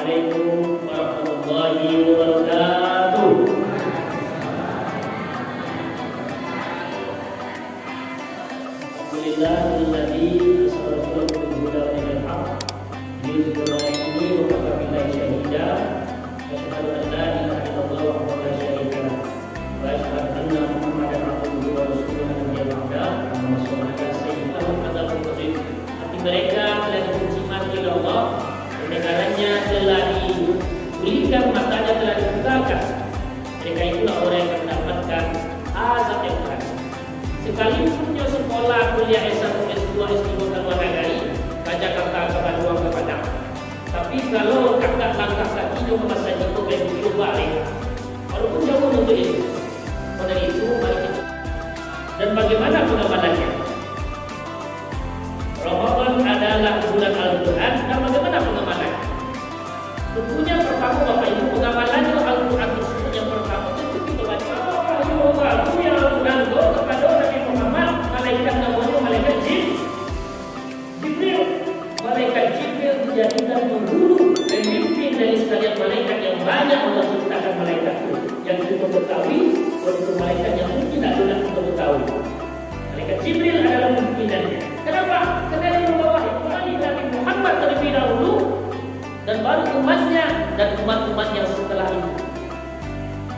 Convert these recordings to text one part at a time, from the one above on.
Assalamualaikum warahmatullahi wabarakatuh. Alhamdulillahilladzi arsala bil huda wa dinil haqq liyudhhirahu 'ala ad-dini wa kafa billahi shahida. Asyhadu an la ilaha illallah wahdahu la syarika lah wa asyhadu anna Muhammadan abduhu wa rasuluhu nabiyyan ba'da. Allahumma shalli ala sayyidina Muhammadin. Hati mereka telah dikunci mati oleh Allah, negaranya telah diberikan, matanya telah dibukakan. Mereka itulah orang yang akan mendapatkan azab yang berat. Sekalipun dia sekolah kuliah S1, S2, S3 ke luar negeri, ke Jakarta, ke Bandung, ke Padang. Tapi kalau kakak langkah kaki dia masa itu begitu balik, walaupun jauh untuk itu. Oleh itu mari kita. Dan bagaimana pengamalannya? Ramadan adalah bulan Al-Quran, dan bagaimana pengamalannya? Tentunya pertama Bapak Ibu, pengamalannya Al-Quran tersebut yang pertama tentu kita baca Allah yang Al-Quran kepada Nabi Muhammad, malaikat namanya malaikat Jibril. Malaikat Jibril dijadikan penghulu pemimpin dari sekalian malaikat yang banyak Allah ciptakan malaikat itu. Yang kita ketahui, untuk malaikat yang mungkin adalah kita ketahui. Malaikat Jibril adalah pimpinannya. Kenapa? Karena dia membawahi Nabi Muhammad terlebih dahulu, dan baru umatnya dan umat-umat yang setelah itu.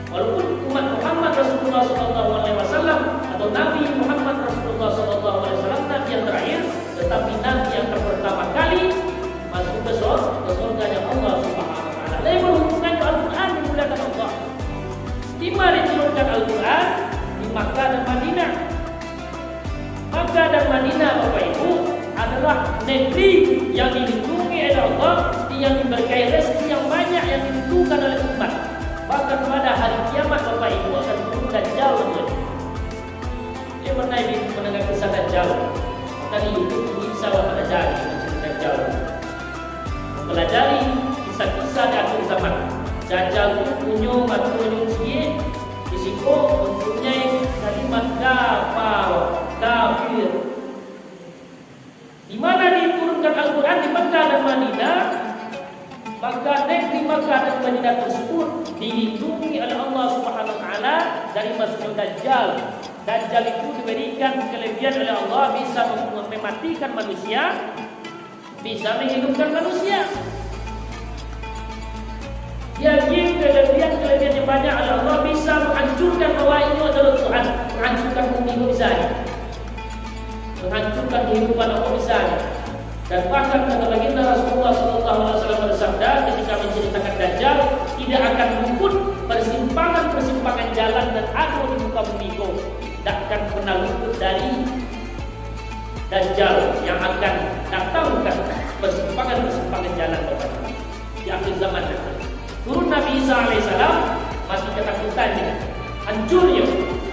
Walaupun umat Muhammad Rasulullah SAW atau Nabi Muhammad Rasulullah SAW Nabi yang terakhir, tetapi Nabi yang pertama kali masuk ke surganya Allah Subhanahu Wa Taala. Lain berhubungan dengan Al-Quran dimulakan Allah. Di mana diturunkan Al-Quran? Di Makkah dan Madinah. Makkah dan Madinah, Bapak Ibu, adalah negeri yang dilindungi oleh Allah, yang diberkahi rezeki yang banyak yang dibutuhkan oleh umat. Bahkan pada hari kiamat Bapak Ibu akan turun Dajjal. Dia pernah mendengar kisah Dajjal. Tadi YouTube ini bisa mempelajari kisah Dajjal. Mempelajari kisah-kisah di akhir zaman. Dajjal itu punya matunya sikit, risiko mempunyai kalimat kafir. Di mana diturunkan Al-Quran di Makkah dan Madinah, maka negeri Makkah dan Madinah tersebut dilindungi oleh Allah Subhanahu Wa Taala dari masuknya Dajjal. Dajjal itu diberikan kelebihan oleh Allah, bisa mematikan manusia, bisa menghidupkan manusia. Dia kelebihan yang banyak oleh Allah, bisa menghancurkan bahwa ini adalah Tuhan, menghancurkan bumi bisa, menghancurkan kehidupan Allah bisa. Dan bahkan kata baginda Rasulullah SAW bersabda ketika menceritakan Dajjal, tidak akan luput persimpangan jalan dan aku di muka bumi itu, tidak akan pernah luput dari Dajjal yang akan datangkan persimpangan jalan di akhir zaman. Turun Nabi Isa alaihissalam, mati ketakutannya, hancurnya,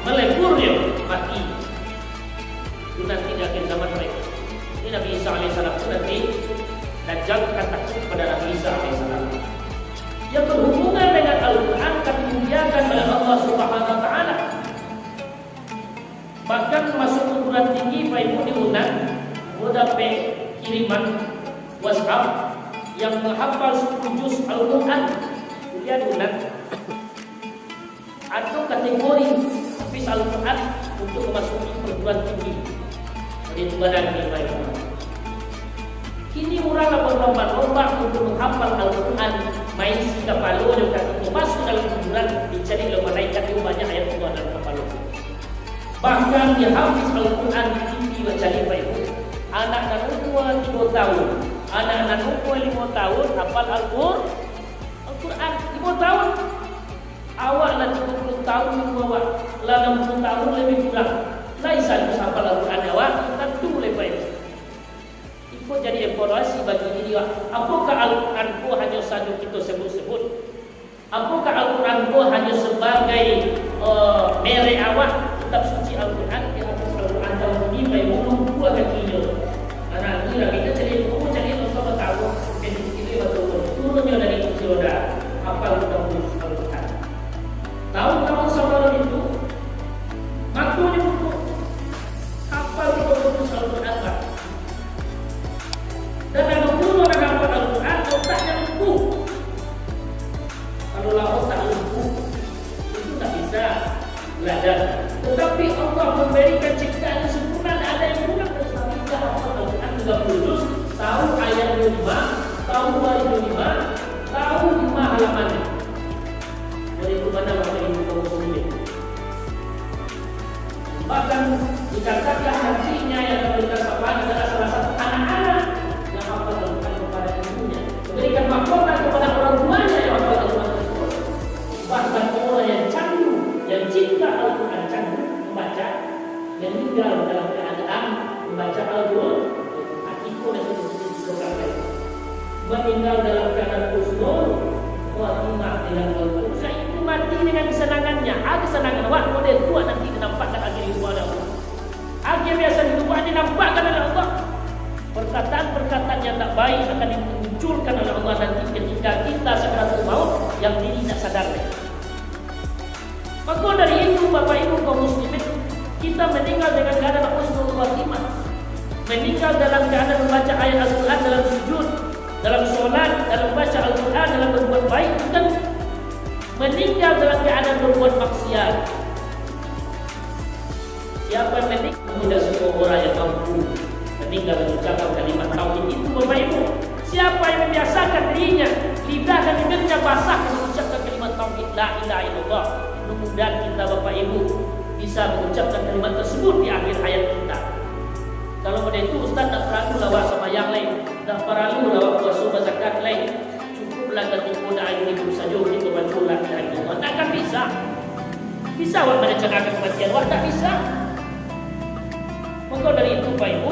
meleburnya, mati. Itu nanti di akhir zaman mereka. Ini Nabi Isa alaihissalam itu nanti Dajjal akan takut kepada Nabi Isa alaihissalam. Yang berhubungan dengan Al-Quran akan dimuliakan oleh Allah Subhanahu Wa Taala. Bahkan masuk perguruan tinggi, Pak Ibu diundang, udah kiriman WhatsApp yang menghafal 10 juz Al-Quran, dia diundang. Atau kategori hafiz Al-Quran untuk memasuki perguruan tinggi. Jadi itu barang ini, Pak Ibu. Kini murahlah berlomba-lomba untuk menghafal Al-Quran. Main si kapalo juga itu masuk dalam kuburan, dicari oleh malaikat itu banyak ayat Allah dalam kapalo. Bahkan dia hafiz Al-Quran di TV mencari Pak Ibu. Anak-anak umur 3 tahun, anak-anak umur 5 tahun hafal Al-Quran 5 tahun. Awaklah 30 tahun awak, 60 tahun lebih kurang. Laisa hafal Al-Quran awak tentu boleh Pak Ibu. Itu jadi evaluasi bagi diri. Apakah Al-Quran itu hanya saja kita sebut-sebut? Apakah Al-Quran itu hanya sebagai merek awak? Kitab suci Al-Quran, kita harus Al-Quran tahun ini baik belum buah kakinya. Anak ini lah kita jadi cari untuk tahu ini betul turunnya dari kursi roda. Apa kita menulis Al-Quran? Tahun-tahun sebelum itu, makanya buku apa kita menulis Al-Quran lah. Dan kalau pun orang hafal Al-Quran, otaknya lumpuh. meninggal dalam keadaan membaca Al-Quran, hatiku dan sesuatu meninggal dalam keadaan husnul khatimah dengan Al-Quran. Saya itu mati dengan kesenangannya. Ada kesenangan awak model tua nanti dinampakkan akhir hidup oleh Allah. Akhir biasa hidup dinampakkan oleh Allah. Perkataan-perkataan yang tak baik akan dimunculkan oleh Allah nanti ketika kita sakaratul maut yang diri tak sadar. Maka dari itu Bapak Ibu kaum muslimin, kita meninggal dengan keadaan husnul khatimah, meninggal dalam keadaan membaca ayat Al-Quran dalam sujud, dalam sholat, dalam baca Al-Quran, dalam berbuat baik, dan meninggal dalam keadaan berbuat maksiat. Siapa yang meninggal? Tidak semua orang yang mampu meninggal mengucapkan kalimat tauhid itu Bapak Ibu. Siapa yang membiasakan dirinya, lidah dan bibirnya basah mengucapkan kalimat tauhid la ilaha illallah. Mudah-mudahan kita Bapak Ibu bisa mengucapkan kalimat tersebut di akhir hayat kita. Kalau pada itu Ustaz tak perlu lawak sama yang lain, tak perlu lawak puasa zakat lain. Cukuplah ketika doa ini saja kita baca la ilaha illallah. Takkan bisa. Bisa awak merencanakan kematian, awak tak bisa. Maka dari itu Bapak Ibu,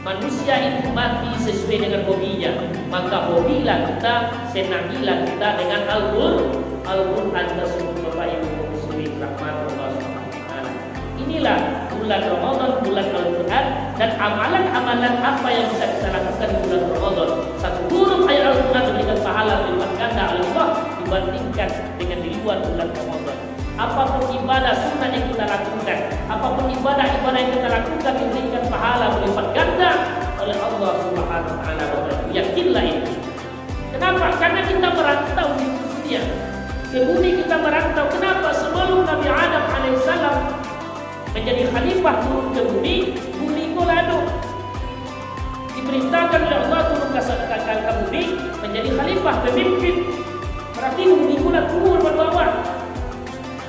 manusia itu mati sesuai dengan hobinya. Maka hobilah kita, senangilah kita dengan Al-Quran tersebut Bapak Ibu muslimin rahmatullah subhanahu. Inilah bulan Ramadan, bulan Al-Quran, dan amalan-amalan apa yang bisa kita lakukan di bulan Ramadan. Satu huruf ayat Al-Quran memberikan pahala berlipat ganda Allah dibandingkan dengan di luar bulan Ramadan. Apapun ibadah sunnah yang kita lakukan, apapun ibadah-ibadah yang kita lakukan diberikan pahala berlipat ganda oleh Allah Subhanahu wa taala. Yakinlah itu. Kenapa? Karena kita merantau di dunia. Ke bumi kita merantau. Kenapa? Sebelum Nabi Adam alaihissalam menjadi khalifah turun ke bumi, bumi kolado. Diperintahkan oleh Allah turun ke bumi menjadi khalifah, pemimpin. Berarti bumi kolado berdua.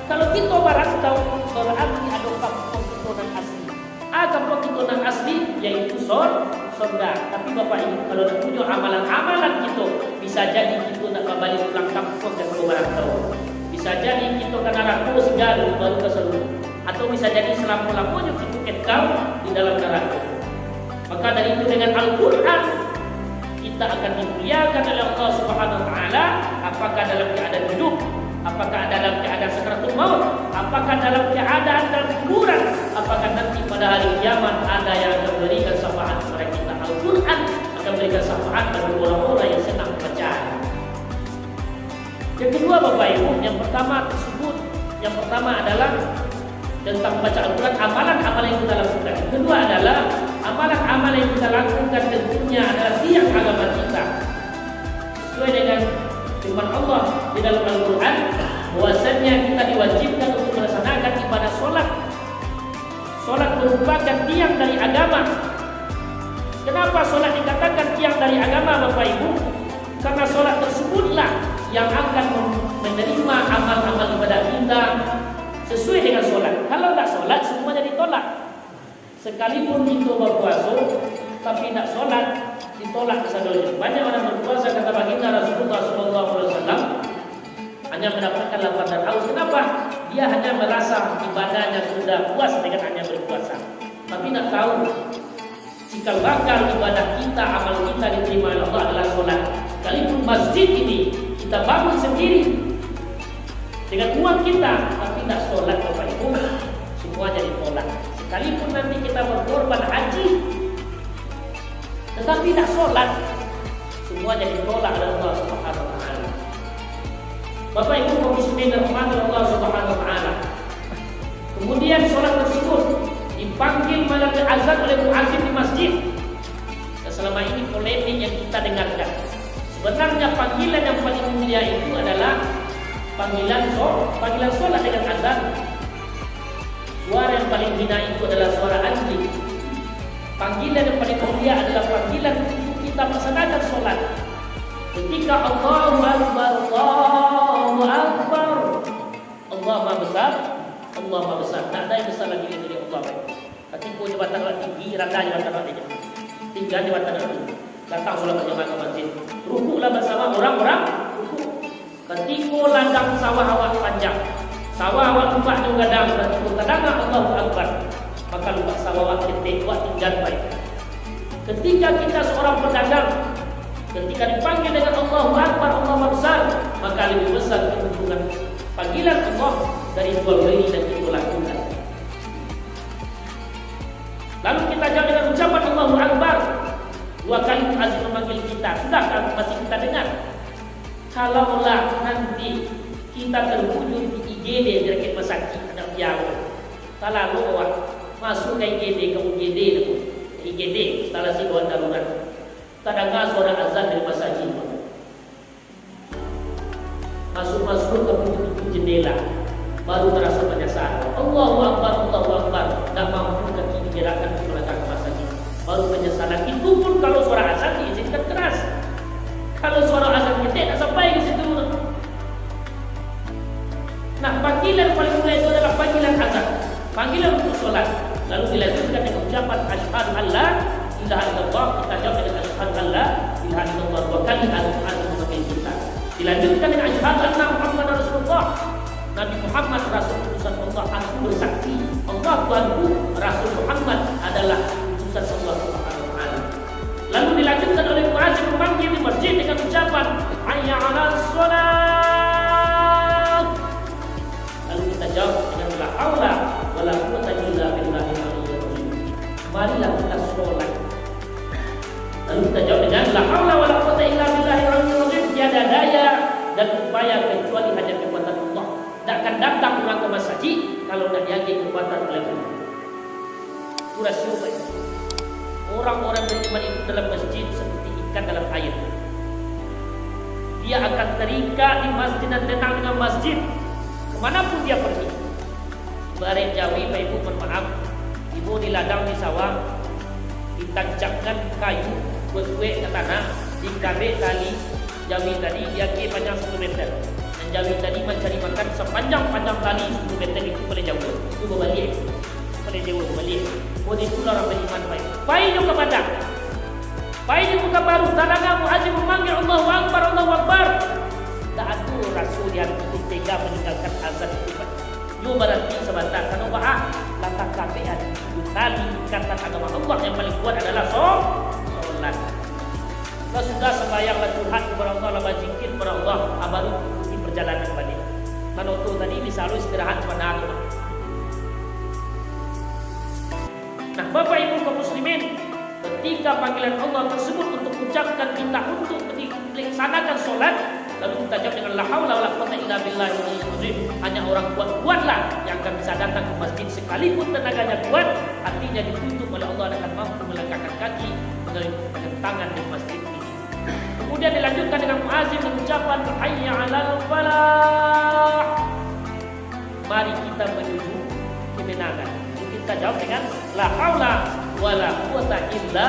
Kalau kita merantau, berarti ada kampung kita yang asli. Kampung kita yang asli yaitu surga. Tapi Bapak Ibu, kalau punya amalan-amalan kita, bisa jadi kita nak kembali pulang kampung dan merantau. Bisa jadi kita kena raku segala baru ke seluruh. Atau bisa jadi selama-lamanya kita kekal di dalam neraka. Maka dari itu dengan Al-Quran kita akan dimuliakan oleh Allah Subhanahu wa taala, apakah dalam keadaan hidup, apakah dalam keadaan sakaratul maut, apakah dalam keadaan dalam kuburan, apakah nanti pada hari kiamat ada yang akan memberikan syafaat kepada kita. Al-Quran akan memberikan syafaat bagi orang-orang yang senang baca. Yang kedua Bapak Ibu, yang pertama adalah tentang baca Al-Quran, amalan-amalan yang kita lakukan. Yang kedua adalah amalan-amalan yang kita lakukan tentunya adalah tiang agama kita. Sesuai dengan firman Allah di dalam Al-Quran, bahwasanya kita diwajibkan untuk melaksanakan ibadah sholat. Sholat merupakan tiang dari agama. Kenapa sholat dikatakan tiang dari agama Bapak Ibu? Karena sholat tersebutlah yang akan menerima amal-amal ibadah kita sesuai dengan sholat. Kalau tak sholat, semuanya ditolak. Sekalipun kita berpuasa, tapi tak sholat, ditolak kesadanya. Banyak orang berpuasa, kata baginda Rasulullah SAW, hanya mendapatkan lapar dan haus. Kenapa? Dia hanya merasa ibadahnya sudah puas dengan hanya berpuasa. Tapi tak tahu, cikal bakal ibadah kita, amal kita diterima oleh Allah adalah sholat. Sekalipun masjid ini kita bangun sendiri dengan uang kita, tapi tak sholat Bapak Ibu, semuanya ditolak. Sekalipun nanti kita berkorban haji, tetapi tak sholat, semuanya ditolak oleh Allah Subhanahu wa taala. Bapak Ibu kaum muslimin rahmati Allah Subhanahu wa taala. Kemudian sholat tersebut dipanggil melalui azan oleh muadzin di masjid. Dan selama ini polemik yang kita dengarkan. Sebenarnya panggilan yang paling mulia itu adalah panggilan sholat dengan azan. Suara yang paling hina itu adalah suara anjing. Panggilan yang paling mulia adalah panggilan untuk kita melaksanakan sholat. Ketika Allahu Akbar, Allahu Akbar, Allah Maha Besar, Allah Maha Besar. Tak ada yang besar lagi dari Allah. Ketika jabatan Allah tinggi, rendah jabatan Allah tinggi. Tinggal jabatan Allah tinggi. Datang sholat berjamaah ke masjid. Rukuklah bersama orang-orang. Ketika ladang sawah awak panjang, sawah awak lupa juga gadang, ketika kadang Allahu Akbar. maka lupa sawawat ketik buat tinggal baik. Ketika kita seorang pedagang, ketika dipanggil dengan Allahu Akbar, Allahu Akbar, maka lebih besar keuntungan panggilan Allah dari jual beli dan itu lakukan. Lalu kita jawab dengan ucapan Allahu Akbar. 2 kali muazzin memanggil kita. Sudahkah masih kita dengar? Kalaulah nanti kita terwujud di IGD di Rakit Masaki ada piawa. Salah luar masuk ke IGD ke UGD itu. IGD instalasi gawat darurat. Kadang-kadang suara azan dari masjid. Masuk ke pintu jendela, baru terasa menyesal. Allahu Akbar, Allahu Akbar. Tak mampu kaki digerakkan ke belakang masjid. Baru penyesalan. Itu pun kalau suara azan diizinkan keras. Kalau suara azan kecil tak sampai ke situ. Nah, panggilan paling mulia itu adalah panggilan azan, panggilan untuk solat. Lalu dilanjutkan dengan ucapan asyhadu an la ilaha illallah. Kita jawab dengan asyhadu an la ilaha illallah 2 kali azan memanggil kita. Dilanjutkan dengan asyhadu anna Muhammadar Rasulullah. Nabi Muhammad Rasul utusan Allah. Aku bersaksi Allah Tuhanku, Rasul Muhammad adalah utusan Allah Subhanahu wa taala. Lalu dilanjutkan oleh muazzin memanggil di masjid dengan ucapan hayya 'alas shalah. Lalu kita jawab dengan la haula wala quwwata illa billahil aliyyil azim. Marilah kita sholat. Lalu kita jawab dengan la haula wala quwwata illa billahil aliyyil azim. Tiada daya dan upaya kecuali hanya kekuatan Allah. Tak akan datang orang ke masjid kalau tak yakin kekuatan oleh Allah. Surah Syu'ab. Orang-orang beriman itu dalam masjid seperti ikan dalam air. Dia akan terikat di masjid dan tenang dengan masjid kemanapun dia pergi. Ibarat Jawi, Pak Ibu bermaaf, ibu di ladang di sawah ditancapkan kayu berkuek ke tanah, dikaret tali Jawi tadi dia ke panjang 10 meter. Dan Jawi tadi mencari makan sepanjang-panjang tali 10 meter itu boleh jauh. Itu berbalik. Boleh jauh berbalik. Boleh itulah orang beriman baik. Baik juga padang. Baik juga baru. Tanah muazzin memanggil Allahu Akbar, Allahu Akbar. Tak ada rasul yang tega meninggalkan azan itu. Yo berarti sebentar kalau bahas latak kafian tali ikatan agama Allah yang paling kuat adalah solat. Kalau sudah sembahyanglah curhat kepada Allah, lah berzikir kepada Allah, baru di perjalanan balik. Kalau tu tadi bisa lu istirahat sebentar. Nah, Bapak Ibu kaum muslimin, ketika panggilan Allah tersebut untuk ucapkan minta untuk dilaksanakan solat, lalu kita jawab dengan la haula wala quwwata illa billahil aliyyil azim. Hanya orang kuat-kuatlah yang akan bisa datang ke masjid, sekalipun tenaganya kuat, hatinya ditutup oleh Allah akan mampu melangkahkan kaki dengan tangan di masjid ini. Kemudian dilanjutkan dengan muazzin mengucapkan hayya 'alal falah. Mari kita menuju kemenangan. Kita jawab dengan la haula wala quwwata illa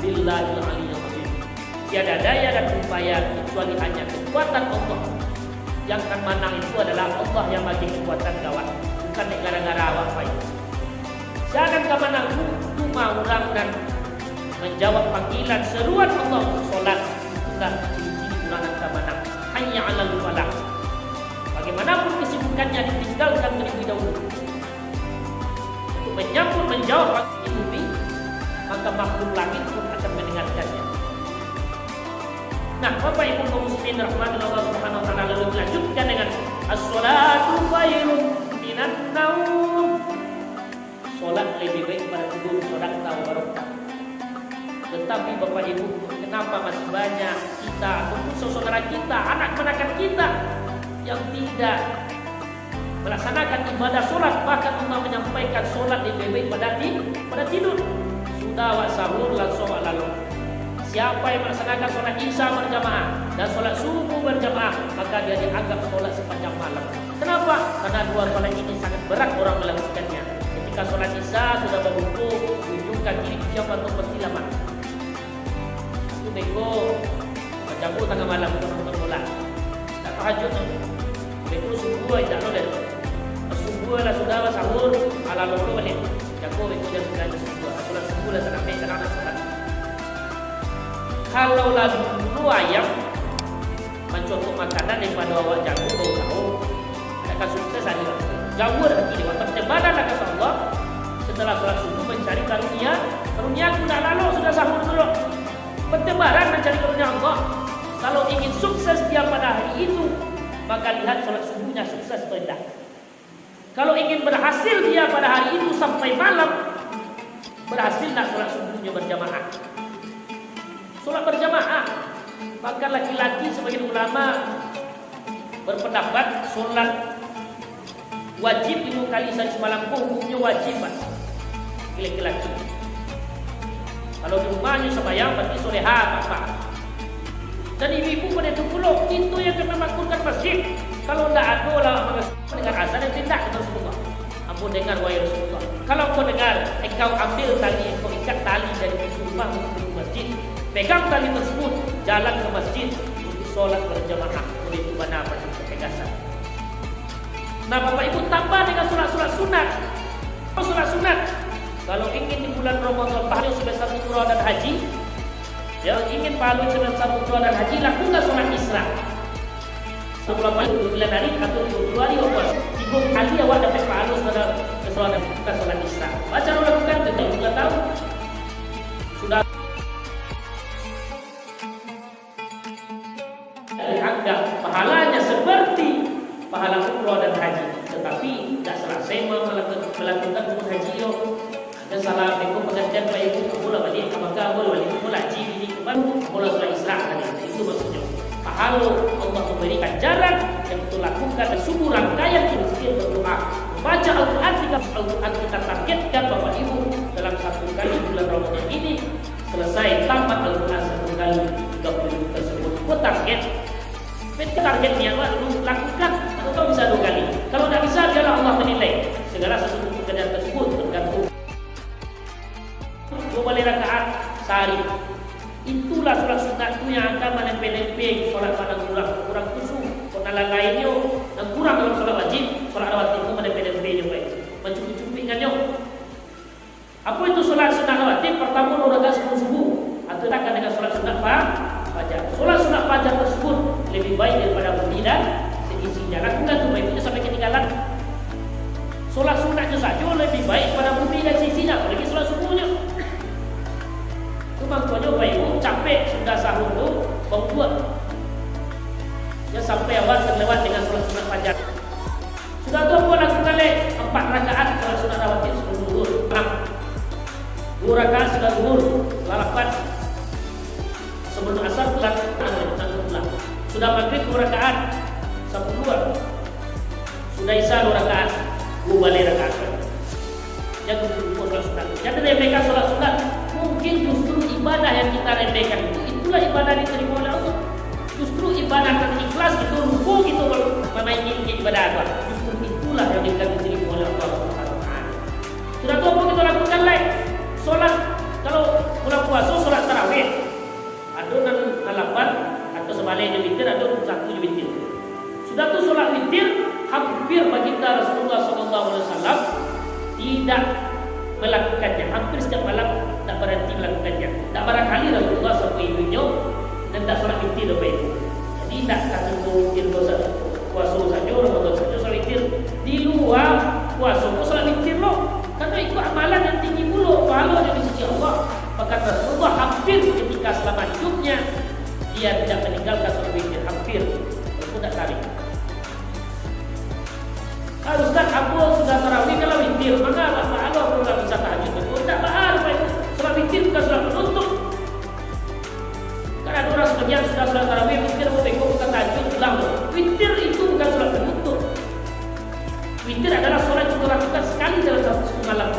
billahil aliyyil azim. Tiada daya dan upaya kecuali hanya kekuatan Allah. Yang akan menang itu adalah Allah yang bagi kekuatan gawat, bukan negara-negara awak baik. Jangan kau menang cuma orang dan menjawab panggilan seruan Allah untuk solat. Itulah ciri-ciri orang akan menang. Hayya 'alal falah. Bagaimanapun kesibukannya ditinggalkan terlebih dahulu untuk menyambut menjawab panggilan bumi, maka makhluk langit pun akan mendengarkannya. Nah, Bapak Ibu kaum muslimin rahmatan Allah Subhanahu wa taala, lalu dilanjutkan dengan as-shalatu khairun minan naum. Salat lebih baik pada tidur, salat tahu barokah. Tetapi Bapak Ibu, kenapa masih banyak kita ataupun saudara kita, anak-anak kita yang tidak melaksanakan ibadah solat, bahkan Allah menyampaikan solat lebih baik pada tidur. Sudah wak sahur langsung lalu. Siapa yang melaksanakan solat isya berjamaah dan solat subuh berjamaah, maka dia dianggap solat sepanjang malam. Kenapa? Karena dua solat ini sangat berat orang melakukannya. Ketika solat isya sudah berwudu, tunjukkan diri siapa untuk bersilamat. Itu beko, berjamaah tengah malam nonton bola. Tak tahajud tu. Beko subuh tidak boleh. Subuh lah sudah sahur, ala lalu balik. Jago beko jam 9 subuh. Solat subuh lah sampai terang solat. Kalau dulu ayam mencontoh makanan daripada awak jago bau tahu, akan sukses saja. Jawur lagi di waktu badan akan Allah setelah sholat subuh mencari karunia. Karunia aku tak lalu sudah sahur dulu. Bertebaran mencari karunia Allah. Kalau ingin sukses dia pada hari itu, maka lihat sholat subuhnya sukses atau tidak. Kalau ingin berhasil dia pada hari itu sampai malam, berhasil tak sholat subuhnya berjamaah. Sholat berjamaah, maka laki-laki sebagian ulama berpendapat sholat wajib 5 kali sehari semalam hukumnya wajib laki-laki. Kalau di rumahnya sembahyang berarti soleha apa. Dan ibu-ibu pada itu pula itu yang kena makmurkan masjid. Kalau tidak ada lah mendengar azan yang tidak kita semua. Ampun dengar wahai Rasulullah. Kalau kau dengar, engkau ambil tali, engkau ikat tali dari pintu rumah menuju masjid. Pegang tali tersebut, jalan ke masjid untuk sholat berjamaah. Itu benar ketegasan. Nah, Bapak Ibu tambah dengan sholat sunat. Sholat sunat. Kalau ingin di bulan Ramadan pahala sebesar umrah dan haji, yang ingin pahala sebesar umrah dan haji, lakukan sholat Isra. 10 hari atau 20 hari apa? 3 kali awak dapat pahala sholat Isra. Baca lakukan itu 2 tahun. Sudah dianggap pahalanya seperti pahala umrah dan haji, tetapi tidak selesai melakukan umrah haji yo. Ada salah ekor pengertian Pak Ibu, mula balik apakah boleh mula haji ini baru mula sholat Isra tadi. Itu maksudnya. Pahala Allah memberikan jalan yang kita lakukan dan subuh rangkaian istighfar berdoa. Baca Al-Quran kita targetkan Bapak Ibu dalam 1 kali bulan Ramadan ini selesai tamat Al-Quran 1 kali 30 tersebut. Kau targetnya lakukan atau bisa 2 kali. Kalau tidak bisa biarlah Allah menilai segala sesuatu pekerjaan tersebut tergantung 2 kali rakaat sehari. Itulah sholat sunat itu yang akan menempel-nempel sholat pada kurang tusuk. Kalau lainnya yang kurang dalam sholat wajib, sholat rawatib itu menempel-nempel juga. Mencupik-cupikkannya. Apa itu sholat sunat rawatib? Pertama 2 rakaat sebelum subuh. Atau akan dengan sholat sunat fajar. Sholat sunat fajar tersebut lebih baik daripada bumi dan seisinya. Lakukan itu baiknya sampai ketinggalan. Sholat sunatnya saja lebih baik pada bumi dan seisinya. Apalagi sholat subuhnya. Makanya Bapak Ibu capek sudah sahur itu membuat ya sampai awal terlewat dengan sholat sunat fajar. Sudah tu apa lakukan 4 rakaat sholat sunat rawatib sebelum zuhur. 2 rakaat sudah zuhur, salapan sebelum asar pulang. Sudah maghrib 2 rakaat, sampai 2. Sudah isya 2 rakaat, 2 balik rakaat. Jangan lupa sholat sunat. Jangan remehkan sholat sunat. Mungkin justru ibadah yang kita remehkan itulah ibadah diterima oleh Allah. Justru ibadah yang ikhlas itu ruku itu memainkan ibadah apa? Justru itulah yang diterima oleh Allah Subhanahu wa taala. Sudah tahu apa kita lakukan lain? Salat kalau bulan puasa salat tarawih. Ada 8 atau sebaliknya witir, ada 1 witir. Sudah tu salat witir hampir baginda Rasulullah SAW tidak melakukannya. Hampir setiap malam tak berhenti melakukannya. Tak barangkali Rasulullah sampai ibunya dan tak sholat witir Bapak Ibu. Jadi tak kata witir puasa saja, Ramadan saja sholat witir. Di luar puasa pun sholat witir loh. Karena itu amalan yang tinggi pula pahala dari sisi Allah. Maka Rasulullah hampir ketika selama hidupnya dia tidak meninggalkan sholat witir. Hampir. Itu tak tarik. Ustaz Abu sudah tarawih kalau witir, maka apa perlu bisa tahajud? Tak bahar, sholat witir bukan sholat penutup. Karena ada orang sebagian sudah sholat tarawih witir mau bengkok bukan tahajud, bilang witir itu bukan sholat penutup. Witir adalah sholat yang dilakukan sekali dalam 1 malam.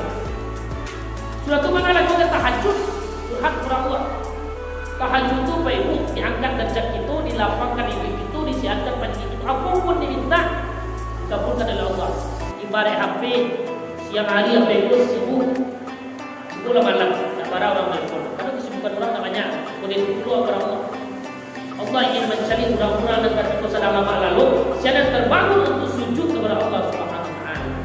Sudah itu mana lakukan tahajud? Hak Allah. Tahajud itu Pak Ibu diangkat derajat itu, dilapangkan itu, disiarkan pada itu. Apapun diminta kabulkan oleh Allah. Ibarat HP siang hari HP itu sibuk, itulah malam tak para orang telepon. Karena kesibukan orang tak banyak. Kemudian itu orang Allah ingin mencari orang-orang dan berdosa dalam lama lalu, siapa terbangun untuk sujud kepada Allah Subhanahu wa taala.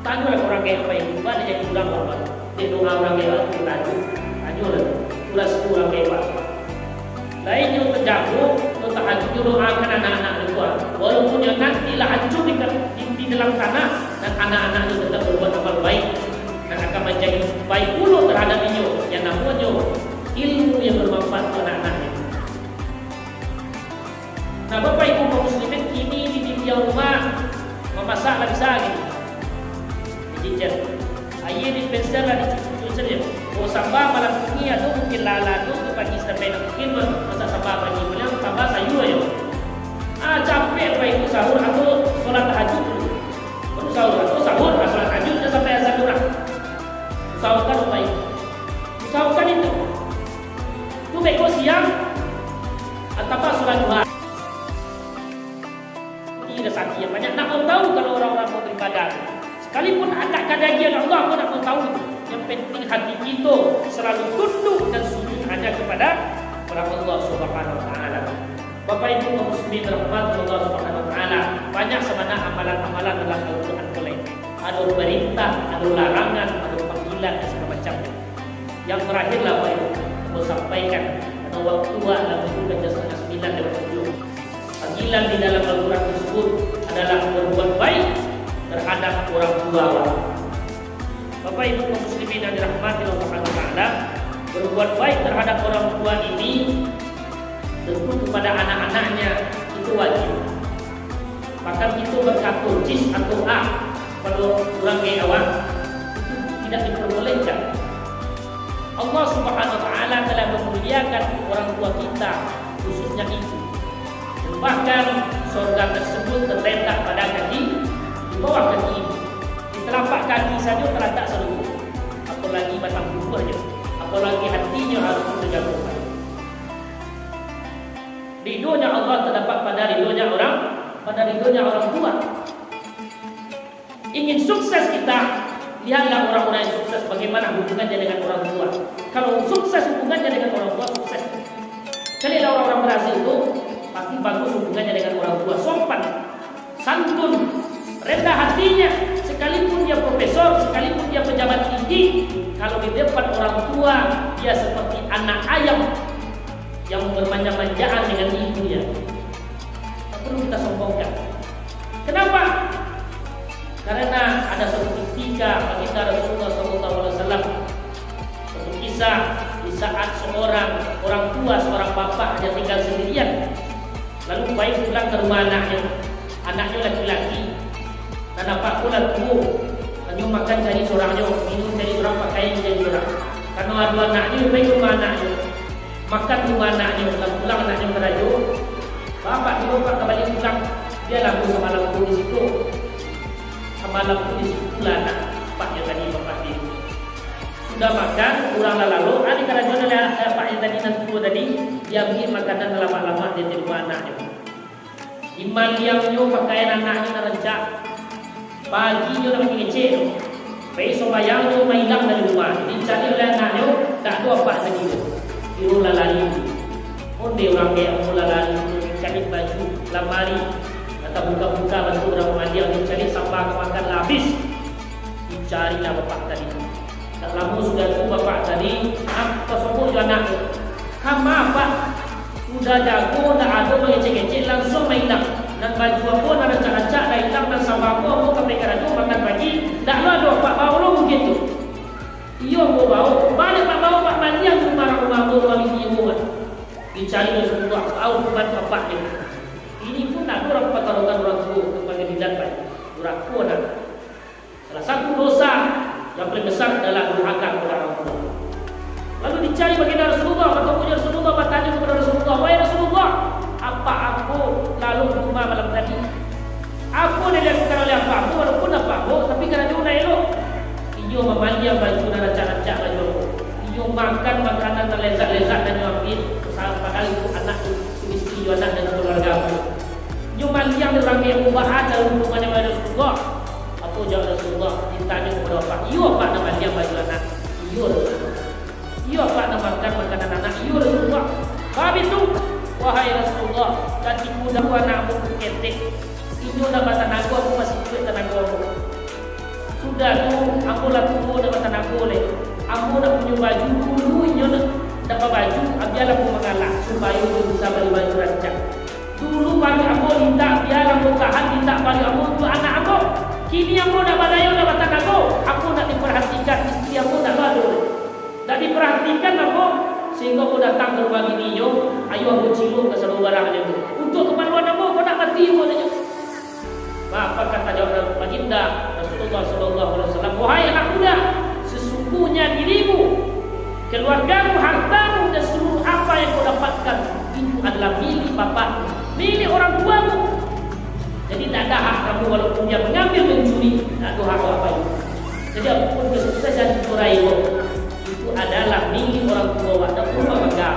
Tanyalah orang kayak apa yang ibadah jadi ulang apa? Dia doa orang kayak apa? Tanyalah. Ulas orang kayak apa? Lain yang terjago, tahajud doakan anak-anak kedua. Walaupun yang nantilah hancur di dalam tanah dan anak-anak itu tetap berbuat amal baik dan akan Nah, Bapak Ibu kaum muslimin, kini di tiap rumah memasak lagi lagi. Dicicil. Ayah dispenser lah dicuci saja. Oh sambal malam ini atau mungkin lala tu pagi sampai mungkin masak sambal pagi malam tambah sayur aja. Capek Bapak Ibu sahur atau solat tahajud dulu. Baru sahur atau solat tahajud dah sampai azan durang. Usahakan Bapak Ibu. Usahakan itu. Tu beko siang atau solat duha. Tidak sakit yang banyak. Nak mau tahu kalau orang-orang mau beribadah. Sekalipun ada kadagian Allah, aku nak mau tahu. Yang penting hati kita selalu tunduk dan sujud hanya kepada Allah Subhanahu Wa Taala. Bapak Ibu kaum muslimin rahmat Allah Subhanahu Wa Taala. Banyak sebenarnya amalan-amalan dalam Al-Quran boleh. Ada perintah, ada larangan, ada panggilan dan segala macamnya. Yang terakhirlah Bapak Ibu mau sampaikan pada waktu dalam buku jasa 9 dan 7. Panggilan di dalam Al-Quran tersebut adalah berbuat baik terhadap orang tua. Bapak Ibu kaum muslimin yang dirahmati Allah Subhanahu Wa Taala, berbuat baik terhadap orang tua ini tentu kepada anak-anaknya itu wajib. Bahkan itu berkata jis atau a kalau orang gay awak itu tidak diperbolehkan. Allah Subhanahu Wa Taala telah memuliakan orang tua kita, khususnya ibu. Bahkan surga tersebut terletak pada kaki di bawah kaki ibu. Di telapak kaki saja terletak seluruh. Apalagi batang tubuhnya, apalagi hatinya harus terjaga. Ridhonya Allah terdapat pada ridhonya orang tua. Ingin sukses kita, lihatlah orang-orang yang sukses bagaimana hubungannya dengan orang tua. Kalau sukses hubungannya dengan orang tua, sukses. Carilah orang-orang berhasil itu pasti bagus hubungannya dengan orang tua, sopan, santun, rendah hatinya. Sekalipun dia profesor, sekalipun dia pejabat tinggi, kalau di depan orang tua dia seperti anak ayam yang bermanja-manjaan dengan ibunya. Tak perlu kita sombongkan. Kenapa? Karena ada suatu ketika baginda Rasulullah SAW, suatu kisah di saat seorang orang tua, seorang bapak dia tinggal sendirian. Lalu baik pulang ke rumah anaknya laki-laki. Dan apa pula tubuh, hanya makan cari seorangnya, minum cari seorang, pakaian cari seorang. Karena ada anaknya, baik rumah anaknya. Makan rumah anaknya, pulang anaknya merajuk. Bapak di bapak kembali pulang, dia lagu sama lagu di situ. Sama lagu di situ lah anak pak yang tadi bapak di. Sudah makan, kurang lalu. Ada kerajaan oleh pak yang tadi nanti tadi, dia ambil makanan lama-lama di rumah anaknya. Imaliamnya pakaian anaknya nerancak. Paginya dah makin kecil. Besok bayangnya hilang dari rumah. Dicari oleh anaknya, tak ada apa lagi. Iru lalari, onde orang kaya mula lari, cari baju, lamari, atau buka-buka baju orang mandi, cari sampah makan habis, dicarilah bapak tadi. Tak lama sudah tu bapak tadi, apa semua juga anak, kamu apa? Sudah jago, tak ada mengecek-ecek langsung hilang. Dan baju pun ada cak-cak dah hilang dan sampah pun kami kerja makan pagi, tak ada pak bau lo begitu. Iyo mau bau, balik pak bau pak mandi yang rumah-rumah bau ini buat. Dicari semua bau bukan bapak ni. Ini pun nak orang pertarungan orang tua kepada bidan pak. Orang tua nak. Salah satu dosa yang paling besar adalah durhaka kepada orang tua. Lalu dicari baginda Rasulullah, bertemu Rasulullah, bertanya kepada Rasulullah, wahai Rasulullah, apa aku lalu di rumah malam tadi? Aku dilakukan oleh apa aku walaupun apa aku, tapi kerana dia nak elok. Iyo memanjang baju dan rancak-rancak baju. Iyo makan makanan terlezat-lezat dan ambil padahal itu anak istri iyo anak dan keluarga aku. Iyo manjang dia orang yang ubah ada hubungannya dengan Rasulullah. Apa jawab Rasulullah? Ditanya kepada apa? Iyo apa nak manjang baju anak? Iyo Rasulullah. Iyo apa nak makan makanan anak? Iyo Rasulullah. Sebab itu, wahai Rasulullah, ganti muda anakmu ketik. Iyo dapat tenaga aku masih kuat tenaga aku. Sudah tu, aku laku dapat tenaga oleh. Aku nak punya baju dulu, iyo dapat baju, biar aku mengalah supaya aku bisa beli baju rancak. Dulu bagi aku minta, biar aku tahan minta bagi aku untuk anak aku. Kini aku dapat daya dapat tenaga. Aku nak diperhatikan istri aku tak lalu. Tak diperhatikan aku sehingga kau datang ke rumah bininya, ayo aku ciluk ke seluruh barangnya itu. Untuk keperluan apa kau nak mati kau tanya. Apa kata jawab baginda Rasulullah sallallahu alaihi wasallam, wahai anak muda, sesungguhnya dirimu, keluargamu, hartamu dan seluruh apa yang kau dapatkan itu adalah milik bapak, milik orang tuamu. Jadi tak ada hak kamu walaupun dia mengambil mencuri, tak ada hak apa itu. Jadi apapun kesuksesan itu raih itu adalah milik orang tua dan rumah bangga.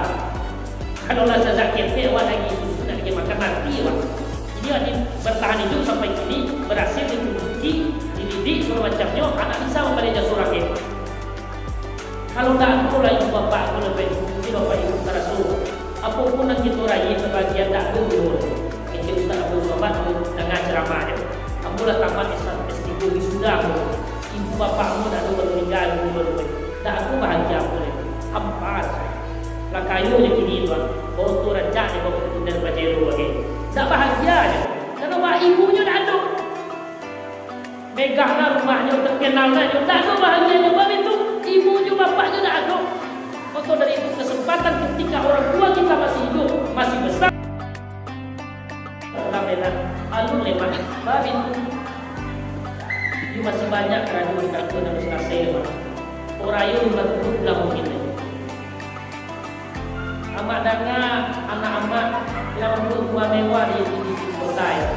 Kalau rasa sakit, awak lagi susu nak pergi makan mati awak. Dia bertahan hidup sampai kini, berhasil ditunjuki, dididik segala macamnya, anak bisa membaca surah ini. Kalau tak ada lah ibu bapak aku lebih mungkin bapak ibu secara suruh. Apapun yang kita raih sebagian tak ada dulu. Kecil Ustaz Abdul Somad dengan ceramahnya. Kamu lah tamat S3 sudah. Ibu bapakmu tak ada meninggal dulu. Tak aku bahagia boleh. Apa? Lah kayu je kini tuan. Kau tu rancak je kau dan pajero lagi. Tak bahagia je. Karena bapak ibunya tak ada. Megahlah rumahnya, terkenallah. Tak ada bahagianya. Sebab itu ibunya bapaknya tak ada. Maka dari itu kesempatan ketika orang tua kita masih hidup, masih besar. Alun lemak. Sebab itu masih banyak kerajaan di kampung yang selesai. Orang yang berkumpul mungkin. Amak danga, anak-anak yang rumah mewah di kota ya.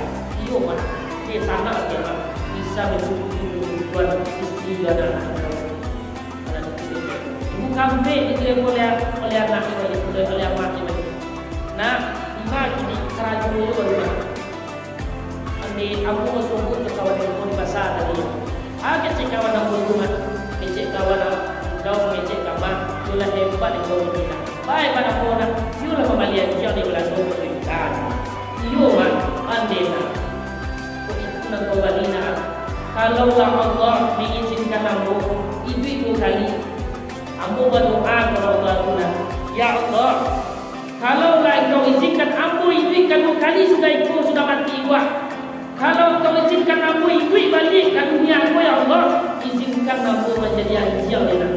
Iyo mah, di sana dia mah bisa berkumpul istri dan anak-anak. Ibu kampe itu yang oleh anak itu oleh amak itu. Nah, lima kini kerajaan itu baru. Andi aku masuk ke kawan yang di pasar tadi. Kecik kawan aku rumah, kecik kawan kau kecik kawan, tulah hebat yang kau bina. Baik pada orang, siulah pembalian jauh di bulan dua berikan. Iyo mah, andena. Itu nak kau balina. Kalaulah Allah mengizinkan ambo, ibu kali, ambo berdoa kepada Allah Tuhan. Ya Allah, kalaulah Engkau izinkan ambo ibu kali sudah mati gua. Kalau Engkau izinkan ambo ibu balik ke dunia aku ya Allah, izinkan ambo menjadi hijau dena.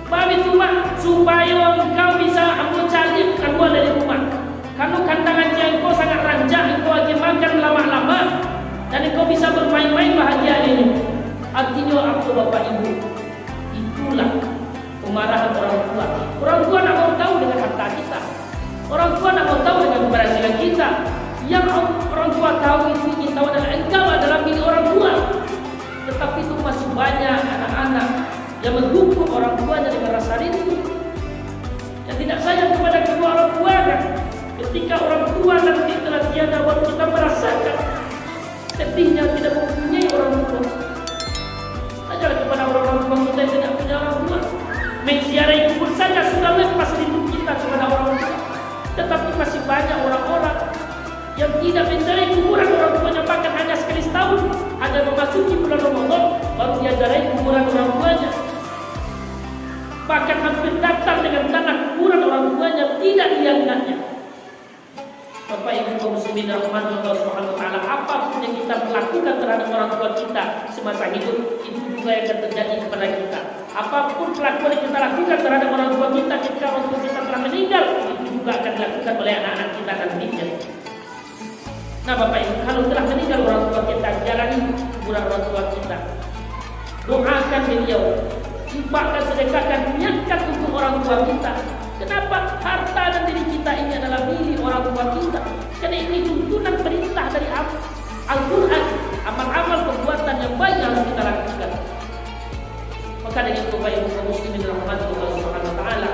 Sebab itu mak, supaya engkau bisa ambil cari keluar dari rumah. Kalau kandangan engkau sangat rancak, engkau akan makan lama-lama dan engkau bisa bermain-main bahagia ini. Artinya aku bapak ibu, itulah kemarahan orang tua. Orang tua nak mau tahu dengan harta kita. Orang tua nak mau tahu dengan keberhasilan kita. Yang orang tua tahu itu ingin tahu adalah engkau adalah milik orang tua. Tetapi itu masih banyak anak-anak yang menghukum orang tuanya dengan rasa rindu, yang tidak sayang kepada kedua orang tuanya. Ketika orang tua nanti telah tiada, waktu kita merasakan sedihnya tidak mempunyai orang tua. Sajalah kepada orang tua kita yang tidak punya orang tua. Menziarahi kubur saja sudah lepas rindu kita kepada orang tua. Tetapi masih banyak orang-orang yang tidak menziarahi kuburan orang tuanya, bahkan hanya sekali setahun, ada memasuki bulan Ramadan baru dia ziarahi kuburan orang tuanya. Bahkan hampir datang dengan tanah kuburan orang tuanya tidak dianggapnya. Bapak Ibu kaum muslimin rahmati Allah Subhanahu wa taala, apapun yang kita lakukan terhadap orang tua kita semasa hidup, itu juga yang akan terjadi kepada kita. Apapun kelakuan yang kita lakukan terhadap orang tua kita ketika orang tua kita telah meninggal, itu juga akan dilakukan oleh anak-anak kita nantinya. Nah Bapak Ibu, kalau telah meninggal orang tua kita, jalani kuburan orang tua kita. Doakan beliau, infakkan, sedekahkan, niatkan untuk orang tua kita. Kenapa? Harta dan diri kita ini adalah milik orang tua kita. Karena ini tuntunan perintah dari Al-Quran, amal-amal perbuatan yang baik yang harus kita lakukan. Maka dengan itu Bapak Ibu kaum muslimin rahmati Allah Subhanahu wa taala,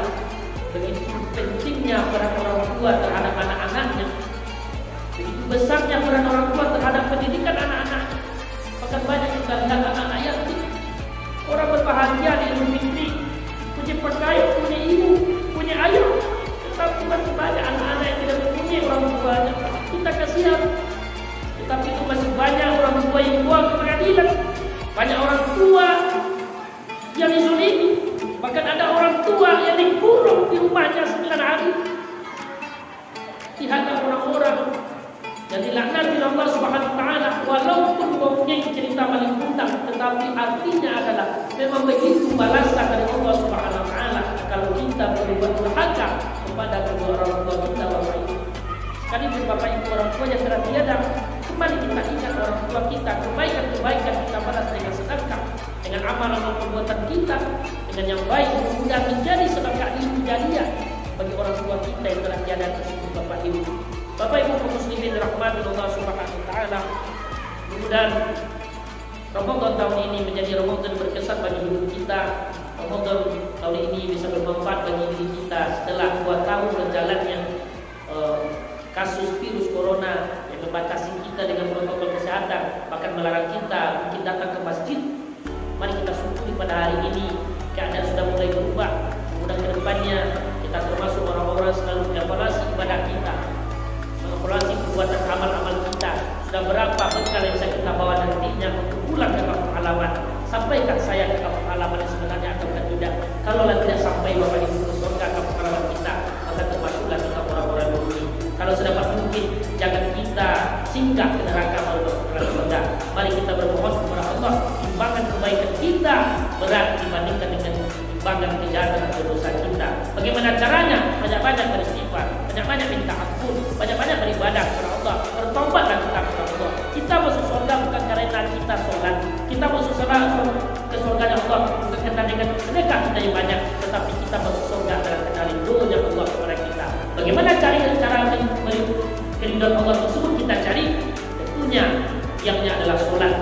begitu pentingnya peran orang tua terhadap anak-anaknya. Begitu besarnya peran orang tua terhadap pendidikan anak-anaknya. Bahkan banyak kita lihat anak-anak yatim. Orang berbahagia di Idul Fitri, punya pakaian, punya ibu, punya ayah. Tetapi masih banyak anak-anak yang tidak mempunyai orang tuanya. Kita kasihan. Tetapi itu masih banyak orang tua yang buang ke pengadilan. Banyak orang tua yang dizalimi. Bahkan ada orang tua yang dikurung di rumahnya 9 hari. Dihadap orang-orang dan dilaknati Allah Subhanahu wa taala, walaupun mempunyai cerita paling kundang, tetapi artinya adalah memang begitu balasan dari Allah Subhanahu wa taala kalau kita kita berbuat durhaka kepada kedua orang tua kita, Bapak Ibu. Sekalipun Bapak Ibu orang tua yang telah tiada, kembali kita ingat orang tua kita, kebaikan-kebaikan kita balas dengan sedekah, dengan amal-amal perbuatan kita, dengan yang baik, mudah menjadi sedekah ilmu jariah bagi orang tua kita yang telah tiada tersebut, Bapak Ibu. Bapak Ibu kaum muslimin rahmati Allah Subhanahu wa taala. Mudah-mudahan Ramadan tahun ini menjadi Ramadan berkesan bagi hidup kita. Ramadan tahun ini bisa bermanfaat bagi diri kita setelah 2 tahun berjalannya kasus virus corona yang membatasi kita dengan protokol kesehatan, bahkan melarang kita mungkin datang ke masjid. Mari kita syukuri pada hari ini keadaan sudah mulai berubah. Mudah ke depannya kita termasuk orang-orang selalu mengevaluasi ibadah kita, mengevaluasi perbuatan amal-amal kita. Sudah berapa bekal yang bisa kita bawa nantinya untuk pulang ke kampung halaman. Sampaikan saya ke kampung halaman yang sebenarnya atau tidak. Kalaulah tidak sampai Bapak Ibu ke surga kampung halaman kita, maka termasuklah kita orang-orang rugi. Kalau sedapat mungkin jangan kita singgah ke neraka maupun ke surga. Mari kita bermohon kepada Allah, timbangan kebaikan kita berat dibandingkan dengan timbangan kejahatan atau dosa kita. Bagaimana caranya? Banyak-banyak beristighfar, banyak-banyak minta ampun, banyak-banyak beribadah kepada Allah, bertobatlah kita kepada Allah. Kita masuk surga bukan karena kita sholat, kita masuk ke surga Allah bukan karena dengan sedekah kita yang banyak, tetapi kita masuk surga dalam karena ridhonya Allah kepada kita. Bagaimana cara keridhaan Allah tersebut kita cari? Tentunya yang adalah sholat.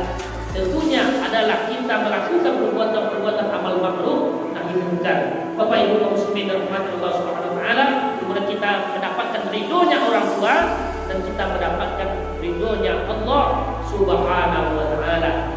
Tentunya adalah kita melakukan perbuatan-perbuatan amal makruh nahi munkar. Bapak Ibu kaum muslimin rahmati Allah Subhanahu wa taala, kemudian kita mendapatkan ridhonya orang tua dan kita mendapatkan ridhonya Allah Subhanahu wa taala.